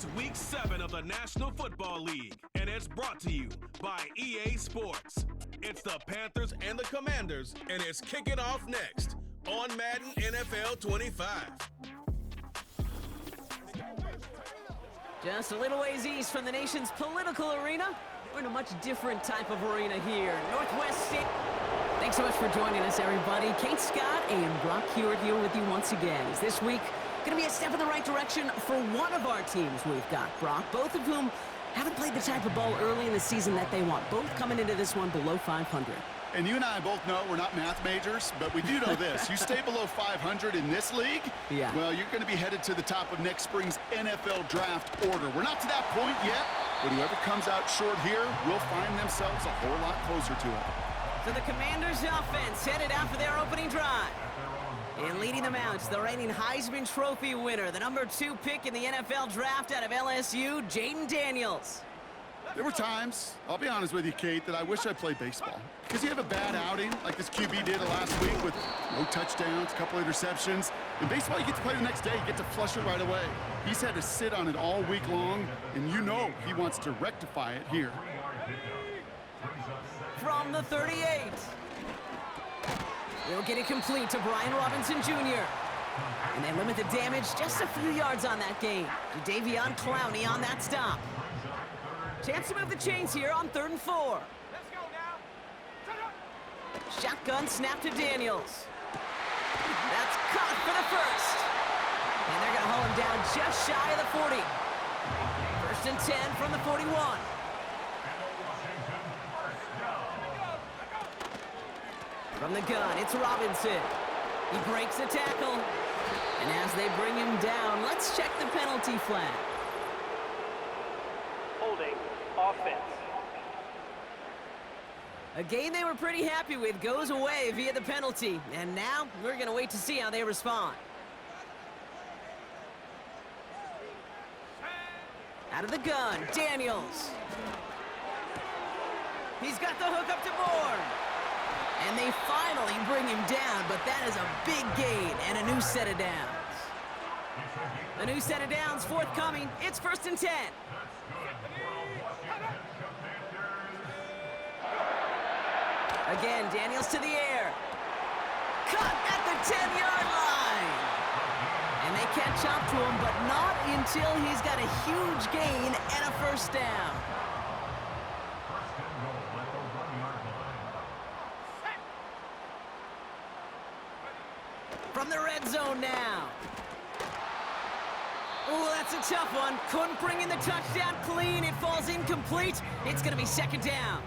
It's Week 7 of the National Football League, and it's brought to you by EA Sports. It's the Panthers and the Commanders, and it's kicking off next on Madden NFL 25. Just a little ways east from the nation's political arena, we're in a much different type of arena here. Northwest State. Thanks so much for joining us, everybody. Kate Scott and Brock Hewitt here with you once again. Is this week going to be a step in the right direction for one of our teams we've got, Brock, both of whom haven't played the type of ball early in the season that they want, both coming into this one below 500. And you and I both know we're not math majors, but we do know this. You stay below 500 in this league, well, you're going to be headed to the top of next spring's NFL draft order. We're not to that point yet, but whoever comes out short here will find themselves a whole lot closer to it. So the Commanders offense headed out for their opening drive. And leading them out, the reigning Heisman Trophy winner, the number 2 pick in the NFL draft out of LSU, Jaden Daniels. There were times, I'll be honest with you, Kate, that I wish I played baseball. Because you have a bad outing, like this QB did last week with no touchdowns, a couple interceptions. In baseball, you get to play the next day, you get to flush it right away. He's had to sit on it all week long, and you know he wants to rectify it here. From the 38. He'll get it complete to Brian Robinson Jr. And they limit the damage just a few yards on that gain. Davion Clowney on that stop. Chance to move the chains here on 3rd and 4. Let's go now. Shotgun snap to Daniels. That's caught for the first. And they're going to haul him down just shy of the 40. 1st and 10 from the 41. From the gun, it's Robinson. He breaks the tackle. And as they bring him down, let's check the penalty flag. Holding offense. A game they were pretty happy with goes away via the penalty. And now we're going to wait to see how they respond. Out of the gun, Daniels. He's got the hook up to Bourne. And they finally bring him down, but that is a big gain and a new set of downs. A new set of downs forthcoming. It's 1st and 10. Again, Daniels to the air. Cut at the 10-yard line. And they catch up to him, but not until he's got a huge gain and a 1st down. From the red zone now. Oh, that's a tough one. Couldn't bring in the touchdown clean. It falls incomplete. It's going to be 2nd down.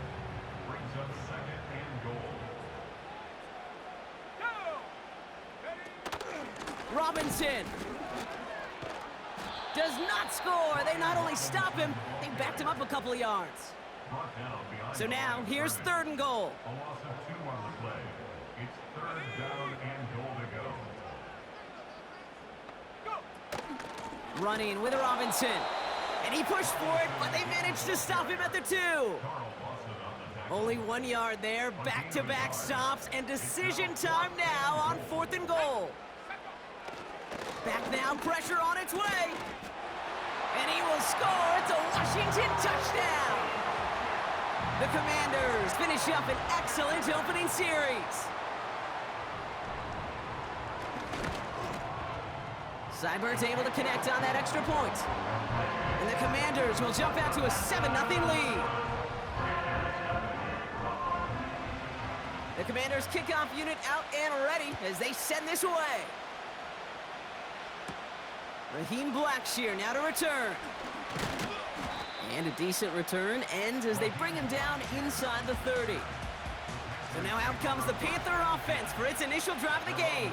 Robinson does not score. They not only stop him, they backed him up a couple of yards. So now, here's 3rd and goal. A loss of 2 on the play. It's 3rd down and goal to go. Running with Robinson. And he pushed for it, but they managed to stop him at the 2. Only 1 yard there. Back-to-back stops, and decision time now on 4th and goal. Back now, pressure on its way. And he will score. It's a Washington touchdown. The Commanders finish up an excellent opening series. Seibert's able to connect on that extra point. And the Commanders will jump out to a 7-0 lead. The Commanders kickoff unit out and ready as they send this away. Raheem Blackshear now to return. And a decent return ends as they bring him down inside the 30. So now out comes the Panther offense for its initial drive of the game.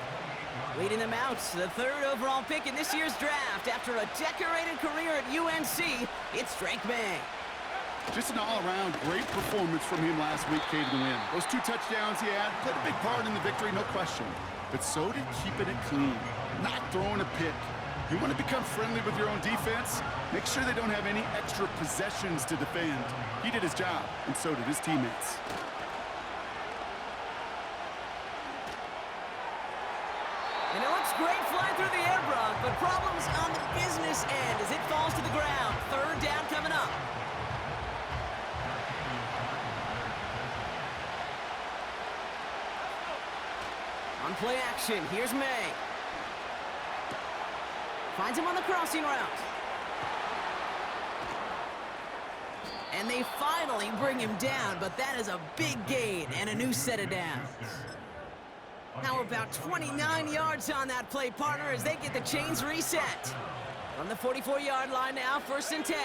Leading them out, the 3rd overall pick in this year's draft after a decorated career at UNC, it's Drake May. Just an all-around great performance from him last week, Kate, to win. Those 2 touchdowns he had played a big part in the victory, no question. But so did keeping it clean, not throwing a pick. You want to become friendly with your own defense? Make sure they don't have any extra possessions to defend. He did his job, and so did his teammates. And now let's Looks great flying through the air, Brock, but problems on the business end as it falls to the ground. Third down coming up. On play action, here's May. Finds him on the crossing route. And they finally bring him down, but that is a big gain and a new set of downs. Now about 29 yards on that play, partner, as they get the chains reset. From the 44-yard line now, 1st and 10.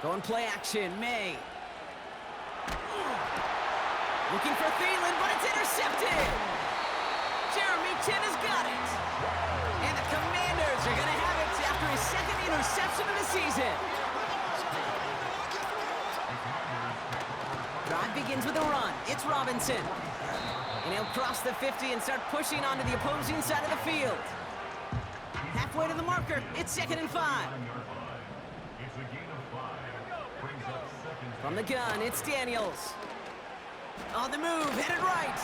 Going play action, May. Looking for Thielen, but it's intercepted. Jeremy Chin has got it. And the Commanders are going to have it after his 2nd interception of the season. Drive begins with a run. It's Robinson. And he'll cross the 50 and start pushing onto the opposing side of the field. Halfway to the marker. It's 2nd and 5. From the gun, it's Daniels. On the move, headed right.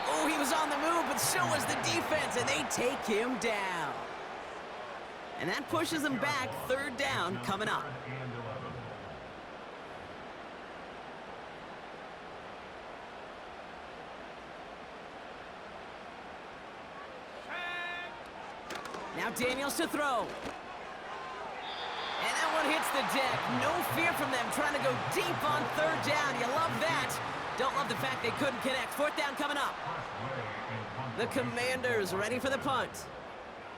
Oh, he was on the move, but so was the defense, and they take him down. And that pushes them back. 3rd down coming up. Now Daniels to throw. And that one hits the deck. No fear from them trying to go deep on 3rd down. You love that. Don't love the fact they couldn't connect. 4th down coming up. The Commanders ready for the punt.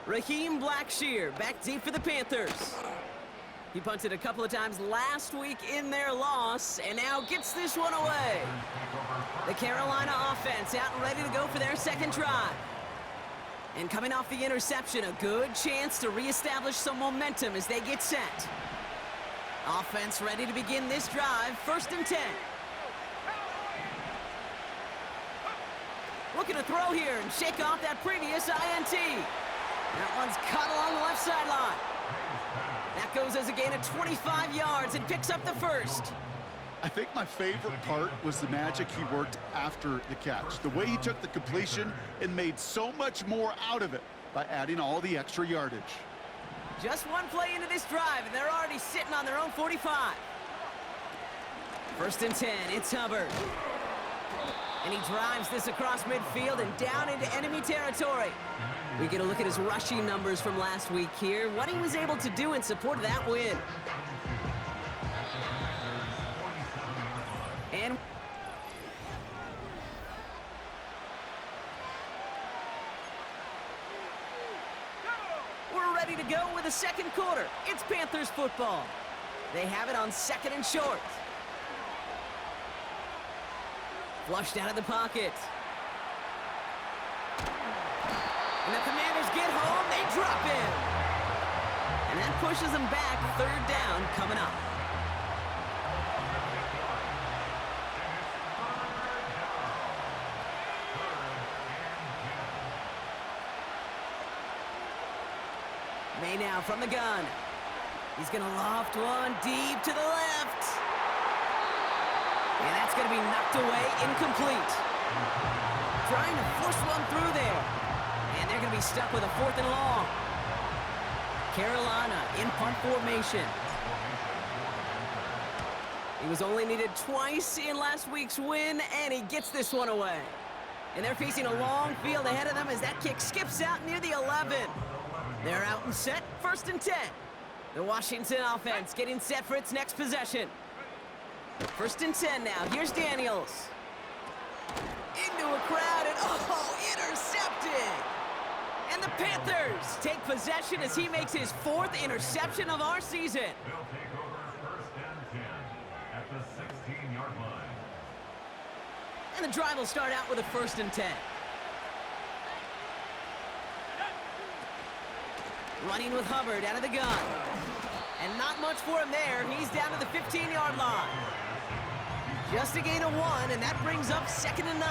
Raheem Blackshear back deep for the Panthers. He punted a couple of times last week in their loss and now gets this one away. The Carolina offense out and ready to go for their 2nd drive. And coming off the interception, a good chance to reestablish some momentum as they get set. Offense ready to begin this drive, 1st and 10. Looking to throw here and shake off that previous INT. That one's cut along the left sideline. That goes as a gain of 25 yards and picks up the 1st. I think my favorite part was the magic he worked after the catch. The way he took the completion and made so much more out of it by adding all the extra yardage. Just one play into this drive, and they're already sitting on their own 45. 1st and 10, it's Hubbard. And he drives this across midfield and down into enemy territory. We get a look at his rushing numbers from last week here, what he was able to do in support of that win. And we're ready to go with the 2nd quarter. It's Panthers football. They have it on 2nd and short. Flushed out of the pocket. And the Commanders get home. They drop him. And that pushes them back. 3rd down coming up. May now from the gun. He's going to loft one deep to the left. And that's going to be knocked away, incomplete. Trying to force one through there. And they're going to be stuck with a 4th and long. Carolina in punt formation. He was only needed twice in last week's win, and he gets this one away. And they're facing a long field ahead of them as that kick skips out near the 11. They're out and set, 1st and 10. The Washington offense getting set for its next possession. 1st and 10 now. Here's Daniels. Into a crowd and, intercepted! And the Panthers take possession as he makes his 4th interception of our season. They'll take over 1st and 10 at the 16-yard line. And the drive will start out with a 1st and 10. Running with Hubbard out of the gun. And not much for him there. He's down to the 15-yard line. Just a gain of 1, and that brings up 2nd and 9.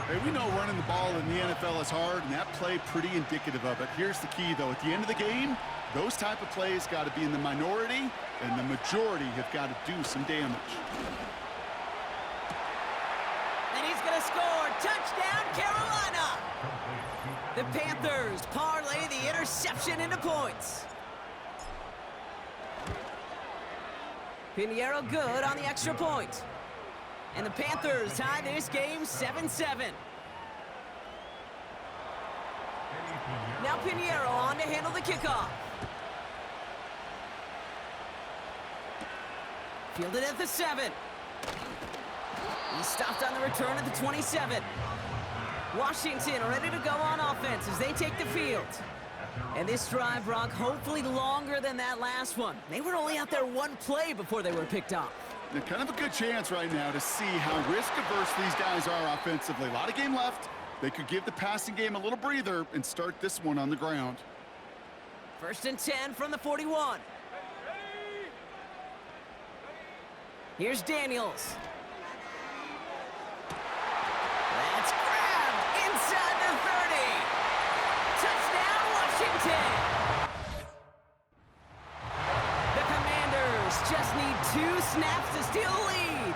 Hey, we know running the ball in the NFL is hard, and that play pretty indicative of it. Here's the key, though. At the end of the game, those type of plays got to be in the minority, and the majority have got to do some damage. And he's going to score. Touchdown, Carolina! The Panthers parlay the interception into points. Pinheiro good on the extra point. And the Panthers tie this game 7-7. Now Pinheiro on to handle the kickoff. Fielded at the 7. He stopped on the return at the 27. Washington ready to go on offense as they take the field. And this drive, Brock, hopefully longer than that last one. They were only out there one play before they were picked off. They're kind of a good chance right now to see how risk-averse these guys are offensively. A lot of game left. They could give the passing game a little breather and start this one on the ground. 1st and 10 from the 41. Here's Daniels. That's grabbed inside the 30. Touchdown, Washington. The Commanders just need 2 snaps to steal the lead.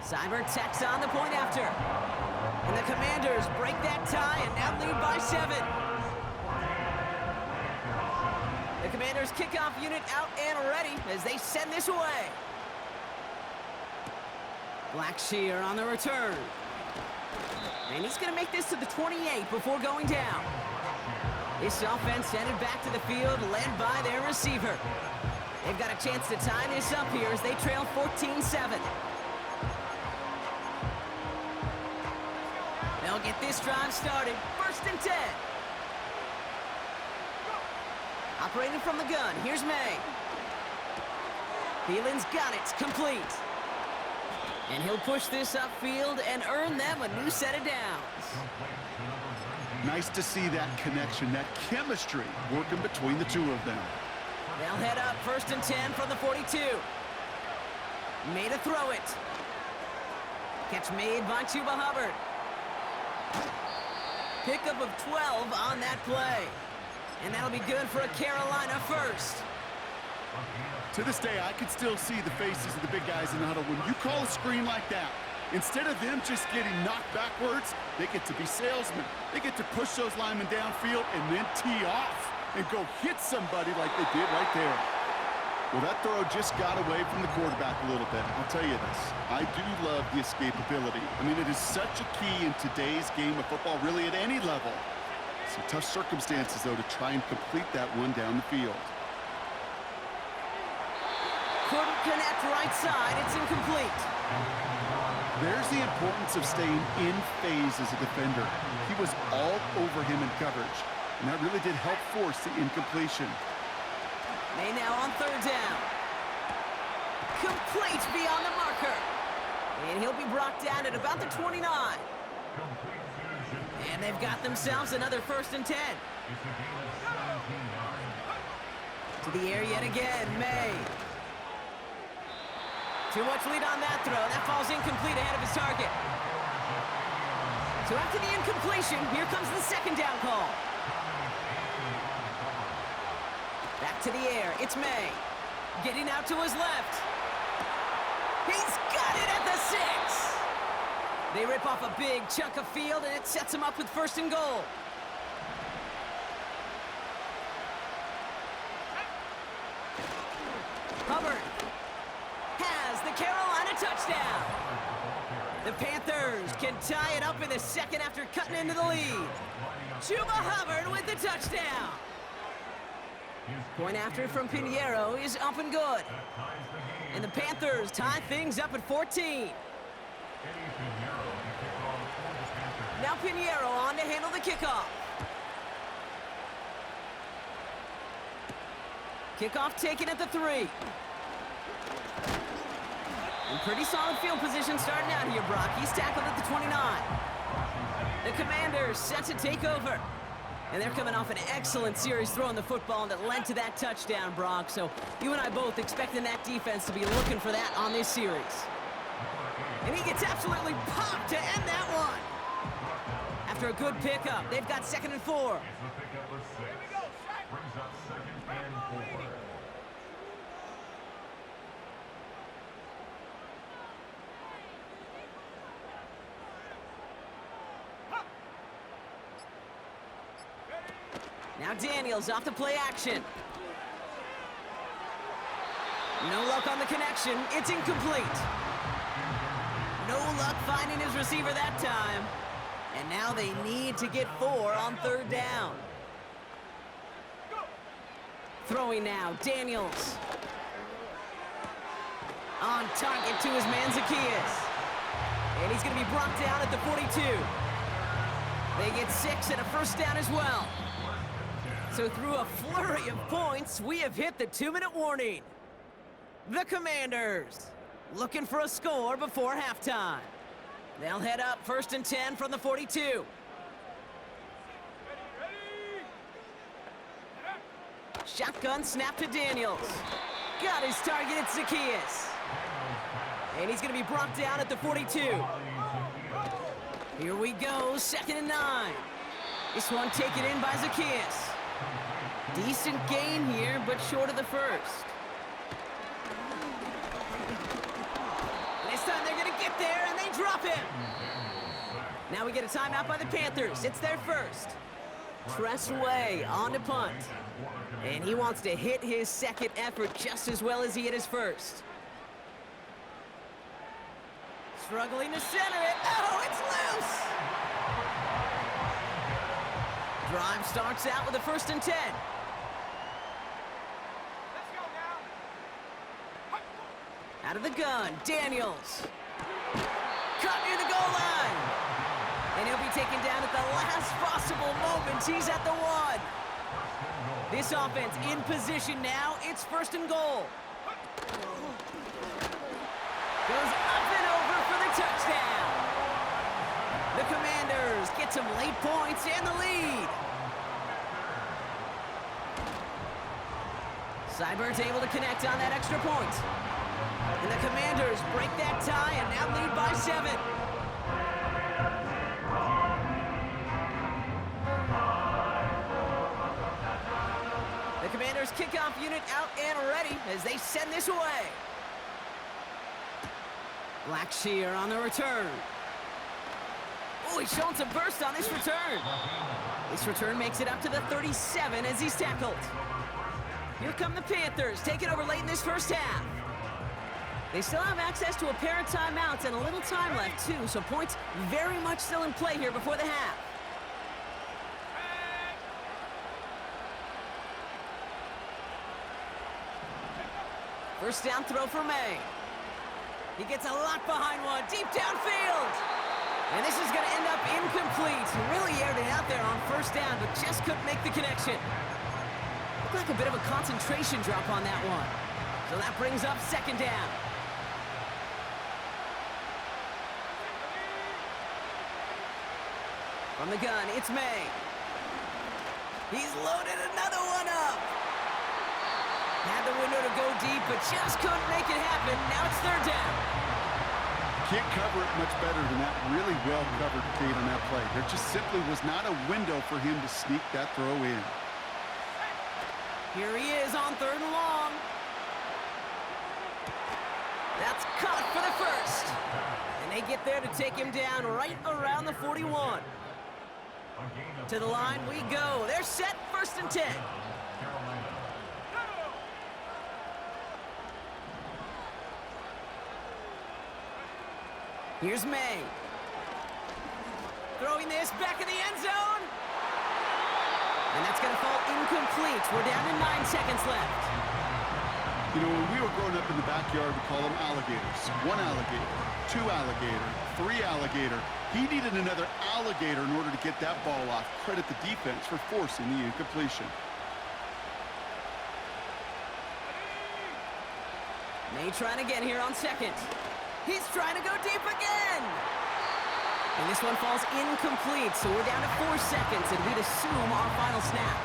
Cyber techs on the point after. And the Commanders break that tie and now lead by 7. The Commanders kickoff unit out and ready as they send this away. Blackshear on the return. And he's going to make this to the 28 before going down. This offense headed back to the field, led by their receiver. They've got a chance to tie this up here as they trail 14-7. They'll get this drive started. 1st and 10. Operating from the gun, here's May. Thielen's got it, complete. And he'll push this upfield and earn them a new set of downs. Nice to see that connection, that chemistry working between the two of them. They'll head up 1st and 10 from the 42. May to throw it. Catch made by Chuba Hubbard. Pickup of 12 on that play. And that'll be good for a Carolina first. To this day, I can still see the faces of the big guys in the huddle. When you call a screen like that, instead of them just getting knocked backwards, they get to be salesmen. They get to push those linemen downfield and then tee off and go hit somebody like they did right there. Well, that throw just got away from the quarterback a little bit. I'll tell you this, I do love the escapability. I mean, it is such a key in today's game of football, really at any level. Some tough circumstances, though, to try and complete that one down the field. Couldn't connect right side, it's incomplete. There's the importance of staying in phase as a defender. He was all over him in coverage, and that really did help force the incompletion. May now on 3rd down. Complete beyond the marker. And he'll be brought down at about the 29. And they've got themselves another 1st and 10. To the air yet again, May. Too much lead on that throw. That falls incomplete ahead of his target. So after the incompletion, here comes the 2nd down call. Back to the air, it's May. Getting out to his left. He's got it at the 6. They rip off a big chunk of field, and it sets him up with 1st and goal. Hubbard has the Carolina touchdown. The Panthers can tie it up in the 2nd after cutting into the lead. Chuba Hubbard with the touchdown. Point after from Pinheiro is up and good. And the Panthers tie things up at 14. Now Pinheiro on to handle the kickoff. Kickoff taken at the 3. And pretty solid field position starting out here, Brock. He's tackled at the 29. The Commanders set to take over. And they're coming off an excellent series throwing the football that led to that touchdown, Brock. So you and I both expecting that defense to be looking for that on this series. And he gets absolutely popped to end that one. After a good pickup, they've got 2nd and 4. Brings up 2nd and 4. Now Daniels off the play action. No luck on the connection. It's incomplete. No luck finding his receiver that time. And now they need to get 4 on 3rd down. Throwing now, Daniels. On target to his man Zacchaeus. And he's going to be brought down at the 42. They get 6 and a 1st down as well. So through a flurry of points, we have hit the 2-minute warning. The Commanders looking for a score before halftime. They'll head up 1st and 10 from the 42. Shotgun snap to Daniels. Got his target at Zacchaeus. And he's going to be brought down at the 42. Here we go, 2nd and 9. This one taken in by Zacchaeus. Decent gain here, but short of the 1st. This time they're going to get there, and they drop him. Now we get a timeout by the Panthers. It's their 1st. Press away on to punt. And he wants to hit his 2nd effort just as well as he hit his 1st. Struggling to center it. Oh, it's loose! Drive starts out with a 1st and 10. Let's go now. Out of the gun, Daniels. Cut near the goal line. And he'll be taken down at the last possible moment. He's at the 1. This offense in position now. It's 1st and goal. Goes up and over for the touchdown. The Commanders get some late points and the lead. Seibert's able to connect on that extra point. And the Commanders break that tie and now lead by 7. The Commanders kickoff unit out and ready as they send this away. Blackshear on the return. Oh, he's showing some burst on this return. This return makes it up to the 37 as he's tackled. Here come the Panthers, taking over late in this 1st half. They still have access to a pair of timeouts and a little time left, too, so points very much still in play here before the half. First down throw for May. He gets a lot behind one, deep downfield. And this is going to end up incomplete. He really aired it out there on 1st down, but just couldn't make the connection. Looked like a bit of a concentration drop on that one. So that brings up 2nd down. From the gun, it's May. He's loaded another one up. Had the window to go deep, but just couldn't make it happen. Now it's 3rd down. Can't cover it much better than that. Really well covered, Kate, on that play. There just simply was not a window for him to sneak that throw in. Here he is on 3rd and long. That's caught for the 1st. And they get there to take him down right around the 41. To the line we go. They're set, 1st and 10. Here's May. Throwing this back in the end zone. And that's going to fall incomplete. We're down to 9 seconds left. You know, when we were growing up in the backyard, we call them alligators. 1 alligator, 2 alligator, 3 alligator. He needed another alligator in order to get that ball off. Credit the defense for forcing the incompletion. May trying again here on 2nd. He's trying to go deep again. And this one falls incomplete, so we're down to 4 seconds, and we'd assume our final snap.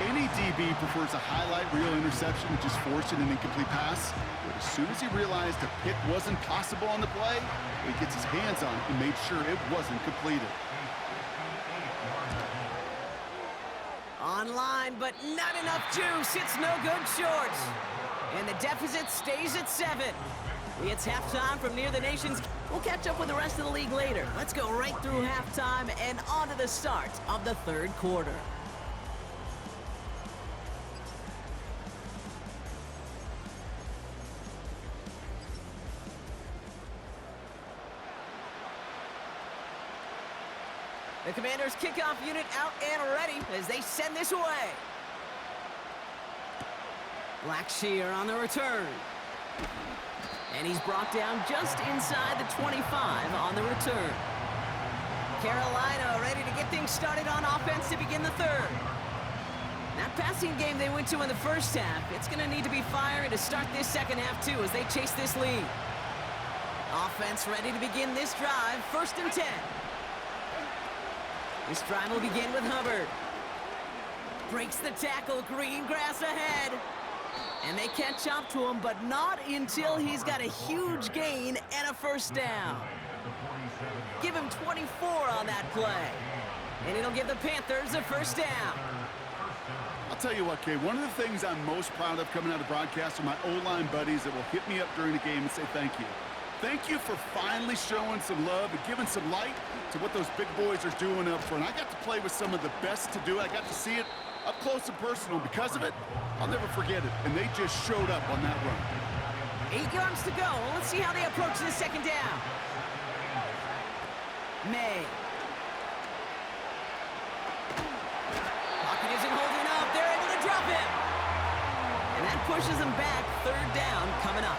Any DB prefers a highlight reel interception to just forcing an incomplete pass. But as soon as he realized a pick wasn't possible on the play, he gets his hands on it and made sure it wasn't completed. Online, but not enough juice. It's no good short. And the deficit stays at 7. It's halftime from near the nation's. We'll catch up with the rest of the league later. Let's go right through halftime and on to the start of the 3rd quarter. The Commanders' kickoff unit out and ready as they send this away. Blackshear on the return. And he's brought down just inside the 25 on the return. Carolina ready to get things started on offense to begin the third. That passing game they went to in the first half, it's going to need to be fiery to start this second half too as they chase this lead. Offense ready to begin this drive, 1st and 10. This drive will begin with Hubbard. Breaks the tackle, green grass ahead. And they catch up to him, but not until he's got a huge gain and a first down. Give him 24 on that play. And it'll give the Panthers a first down. I'll tell you what, Kay, one of the things I'm most proud of coming out of broadcast are my O-line buddies that will hit me up during the game and say thank you. Thank you for finally showing some love and giving some light to what those big boys are doing up front. I got to play with some of the best to do it. I got to see it up close and personal. Because of it, I'll never forget it. And they just showed up on that run. 8 yards to go. Let's see how they approach this second down. May. Pocket isn't holding up. They're able to drop him. And that pushes him back. 3rd down coming up.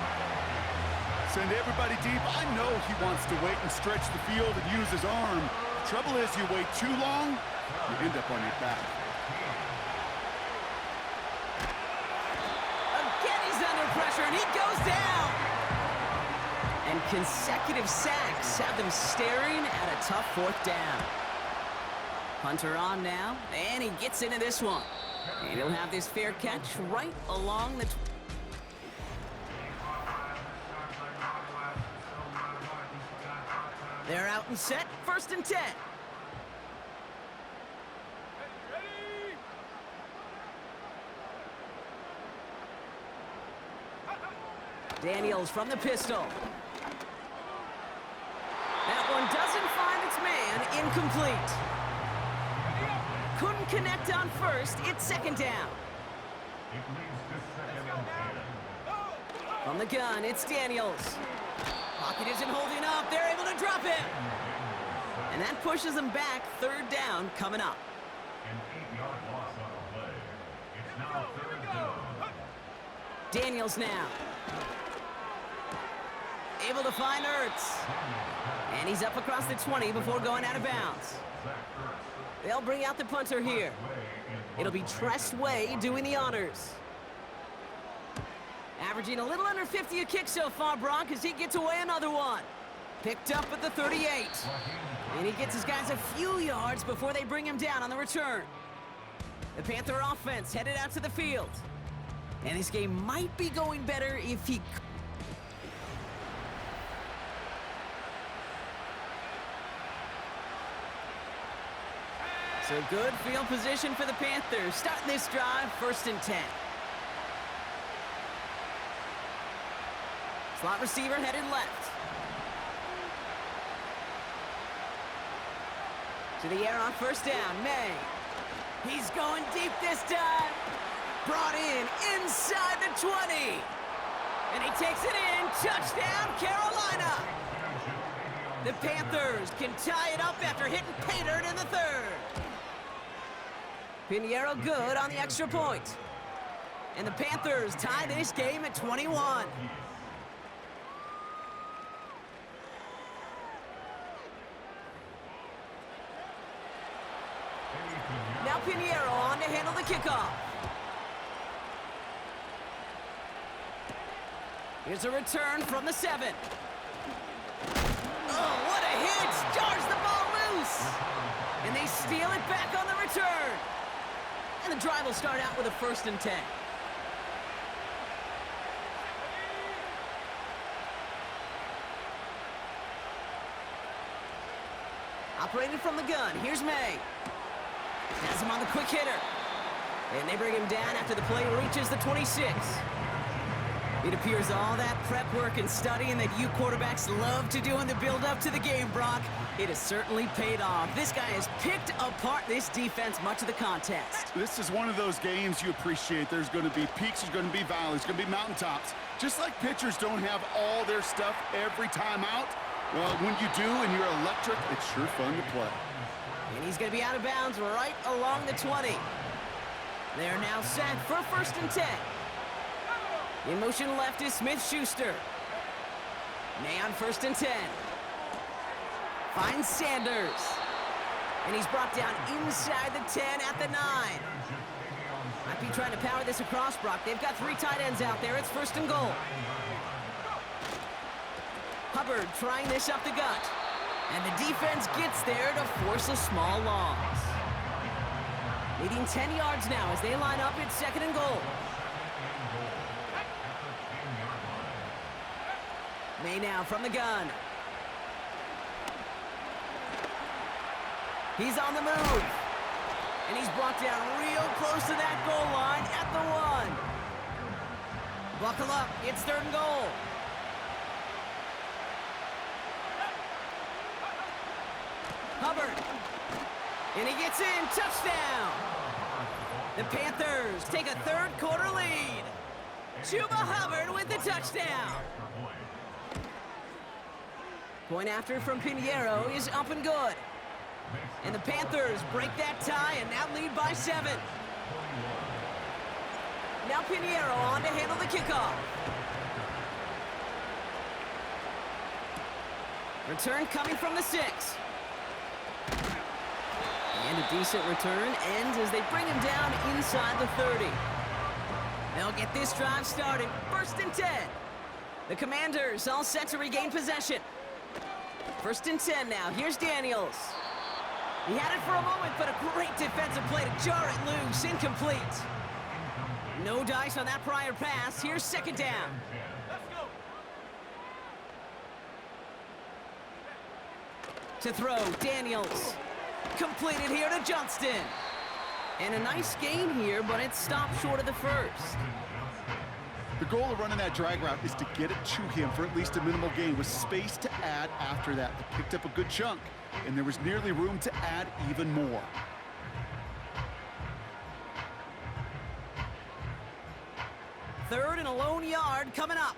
Send everybody deep. I know he wants to wait and stretch the field and use his arm. The trouble is you wait too long, you end up on your back. Again, he's under pressure, and he goes down. And consecutive sacks have them staring at a tough 4th down. Punter on now, and he gets into this one. And he'll have this fair catch right along the... They're out and set, 1st and 10. Daniels from the pistol. That one doesn't find its man, incomplete. Couldn't connect on 1st, it's 2nd down. From the gun, it's Daniels. Pocket isn't holding up. They're able to drop him. And that pushes them back. 3rd down coming up. An 8-yard loss on the play. It's now 3rd down. Daniels now. Able to find Ertz. And he's up across the 20 before going out of bounds. They'll bring out the punter here. It'll be Tress Way doing the honors. Averaging a little under 50 a kick so far, Brock, as he gets away another one. Picked up at the 38. And he gets his guys a few yards before they bring him down on the return. The Panther offense headed out to the field. And this game might be going better if he... So good field position for the Panthers. Starting this drive, 1st and 10. Slot receiver headed left. To the air on 1st down, May. He's going deep this time. Brought in inside the 20. And he takes it in. Touchdown, Carolina. The Panthers can tie it up after hitting pay dirt in the 3rd. Pinheiro good on the extra point. And the Panthers tie this game at 21. Now Pinheiro on to handle the kickoff. Here's a return from the 7. Oh, what a hit! Jars the ball loose! And they steal it back on the return. And the drive will start out with a 1st and 10. Operating from the gun, here's May. Has him on the quick hitter. And they bring him down after the play reaches the 26. It appears all that prep work and studying that you quarterbacks love to do in the build-up to the game, Brock, it has certainly paid off. This guy has picked apart this defense much of the contest. This is one of those games you appreciate. There's going to be peaks, there's going to be valleys, there's going to be mountaintops. Just like pitchers don't have all their stuff every time out, well, when you do and you're electric, it's sure fun to play. And he's going to be out of bounds right along the 20. They're now set for 1st and 10. In motion left is Smith-Schuster. May on 1st and 10. Finds Sanders. And he's brought down inside the 10 at the 9. Might be trying to power this across, Brock. They've got 3 tight ends out there. It's 1st and goal. Hubbard trying this up the gut. And the defense gets there to force a small loss. Leading 10 yards now as they line up at 2nd and goal. May now from the gun. He's on the move. And he's brought down real close to that goal line at the 1. Buckle up, it's 3rd and goal. Hubbard. And he gets in, touchdown. The Panthers take a 3rd quarter lead. Chuba Hubbard with the touchdown. Point after from Pinheiro is up and good. And the Panthers break that tie and now lead by 7. Now Pinheiro on to handle the kickoff. Return coming from the 6. And a decent return ends as they bring him down inside the 30. They'll get this drive started. 1st and 10. The Commanders all set to regain possession. 1st and 10 now. Here's Daniels. He had it for a moment, but a great defensive play to jar it loose. Incomplete. No dice on that prior pass. Here's 2nd down. To throw, Daniels. Completed here to Johnston. And a nice gain here, but it stopped short of the 1st. The goal of running that drag route is to get it to him for at least a minimal gain with space to add after that. They picked up a good chunk, and there was nearly room to add even more. Third and a lone yard coming up.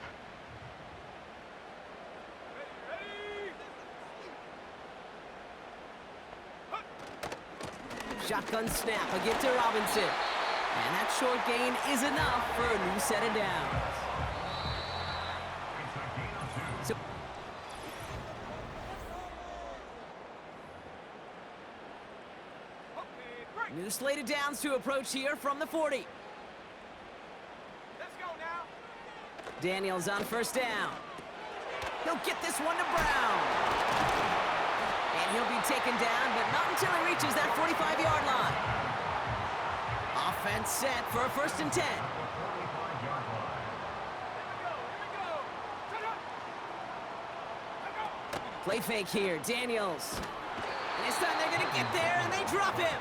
Shotgun snap, a give to Robinson. And that short gain is enough for a new set of downs. So new slate of downs to approach here from the 40. Let's go now. Daniels on 1st down. He'll get this one to Brown. And he'll be taken down, but not until he reaches that 45-yard line. Offense set for a 1st and 10. Play fake here, Daniels. And this time they're gonna get there and they drop him.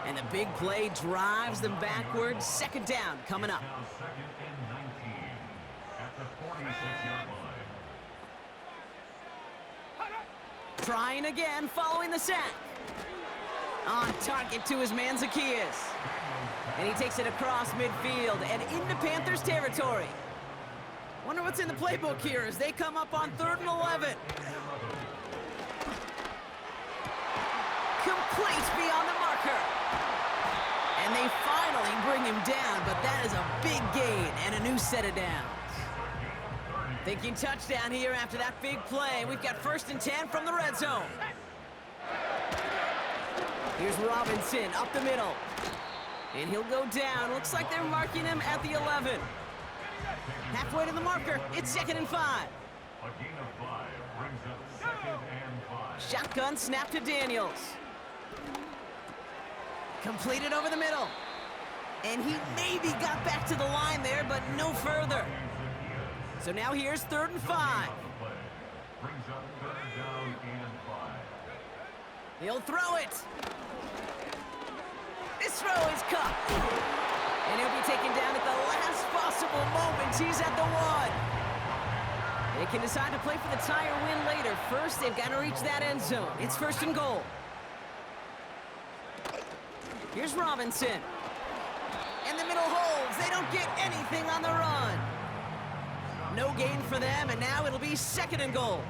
And the big play drives them backwards. 2nd down coming up. Now 2nd and 19 at the 46-yard line. Trying again following the sack. On target to his man Zacchaeus. And he takes it across midfield and into Panthers territory. Wonder what's in the playbook here as they come up on 3rd and 11. Complete beyond the marker. And they finally bring him down, but that is a big gain and a new set of downs. Thinking touchdown here after that big play. We've got 1st and 10 from the red zone. Here's Robinson up the middle. And he'll go down. Looks like they're marking him at the 11. Halfway to the marker. It's 2nd and 5. A gain of 5 brings up 2nd and 5. Shotgun snap to Daniels. Completed over the middle. And he maybe got back to the line there, but no further. So now here's 3rd and 5. Brings up 3rd down and 5. He'll throw it. This throw is caught. And he'll be taken down at the last possible moment. He's at the 1. They can decide to play for the tie or win later. First, they've got to reach that end zone. It's 1st and goal. Here's Robinson. And the middle holds. They don't get anything on the run. No gain for them, and now it'll be 2nd and goal.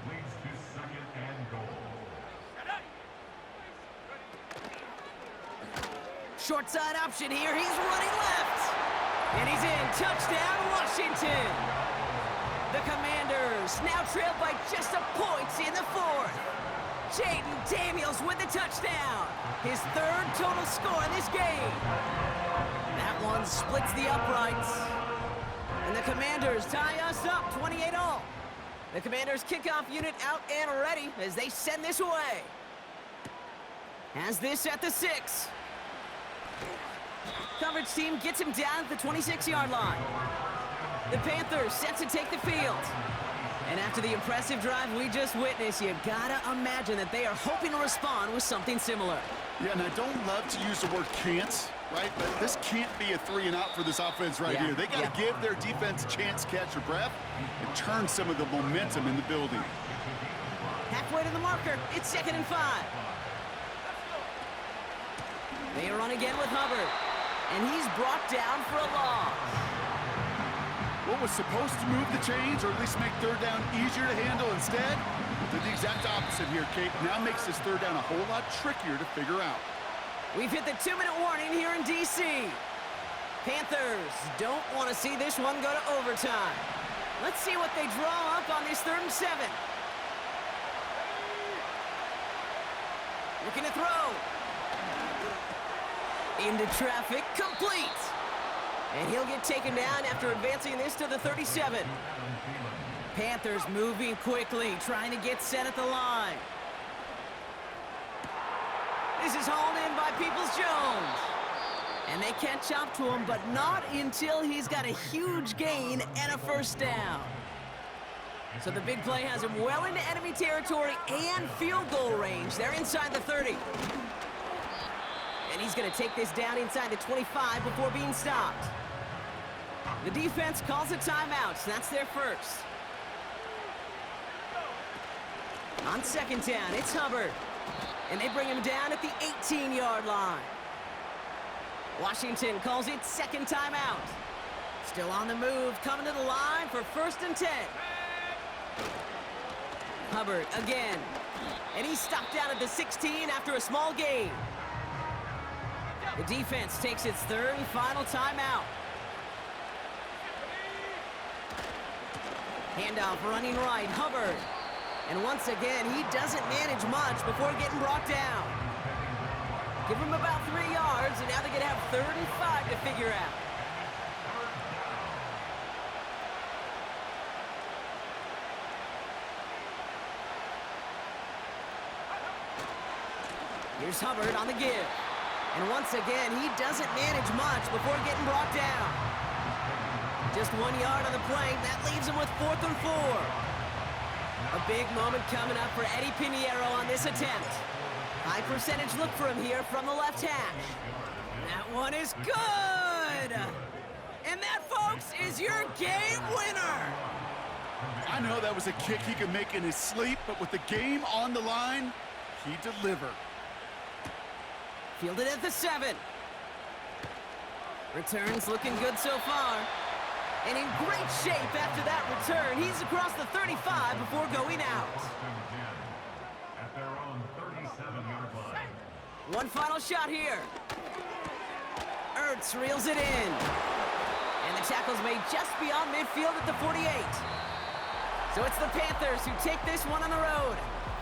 Leads to 2nd and goal. short side option here. He's running left. And he's in. Touchdown, Washington. The Commanders now trail by just a point in the fourth. Jaden Daniels with the touchdown. His third total score in this game. That one splits the uprights. And the Commanders tie us up 28-all. The Commanders' kickoff unit out and ready as they send this away. Has this at the 6. Coverage team gets him down at the 26-yard line. The Panthers set to take the field. And after the impressive drive we just witnessed, you gotta imagine that they are hoping to respond with something similar. Yeah, and I don't love to use the word can't, right? But this can't be a 3-and-out for this offense right here. They got to give their defense a chance to catch their breath and turn some of the momentum in the building. Halfway to the marker, it's 2nd and 5. They run again with Hubbard, and he's brought down for a loss. What was supposed to move the chains, or at least make third down easier to handle instead, did the exact opposite here, Kate. Now makes this third down a whole lot trickier to figure out. We've hit the 2-minute warning here in D.C. Panthers don't want to see this one go to overtime. Let's see what they draw up on this 3rd and 7. Looking to throw. Into traffic, complete. And he'll get taken down after advancing this to the 37. Panthers moving quickly, trying to get set at the line. This is hauled in by Peoples-Jones. And they catch up to him, but not until he's got a huge gain and a first down. So the big play has him well into enemy territory and field goal range. They're inside the 30. And he's going to take this down inside the 25 before being stopped. The defense calls a timeout, so that's their first. On 2nd down, it's Hubbard. And they bring him down at the 18-yard line. Washington calls it 2nd timeout. Still on the move, coming to the line for 1st and 10. Hubbard again. And he's stopped down at the 16 after a small gain. The defense takes its 3rd and final timeout. Handoff running right, Hubbard. And once again, he doesn't manage much before getting brought down. Give him about 3 yards, and now they're going to have 3rd and 5 to figure out. Here's Hubbard on the give. And once again, he doesn't manage much before getting brought down. Just 1 yard on the play. That leaves him with 4th and 4. A big moment coming up for Eddie Pinheiro on this attempt. High percentage look for him here from the left hash. That one is good! And that, folks, is your game winner! I know that was a kick he could make in his sleep, but with the game on the line, he delivered. Fielded at the 7. Returns looking good so far. And in great shape after that return. He's across the 35 before going out. At their own 37-yard line. One final shot here. Ertz reels it in. And the tackle's made just beyond midfield at the 48. So it's the Panthers who take this one on the road.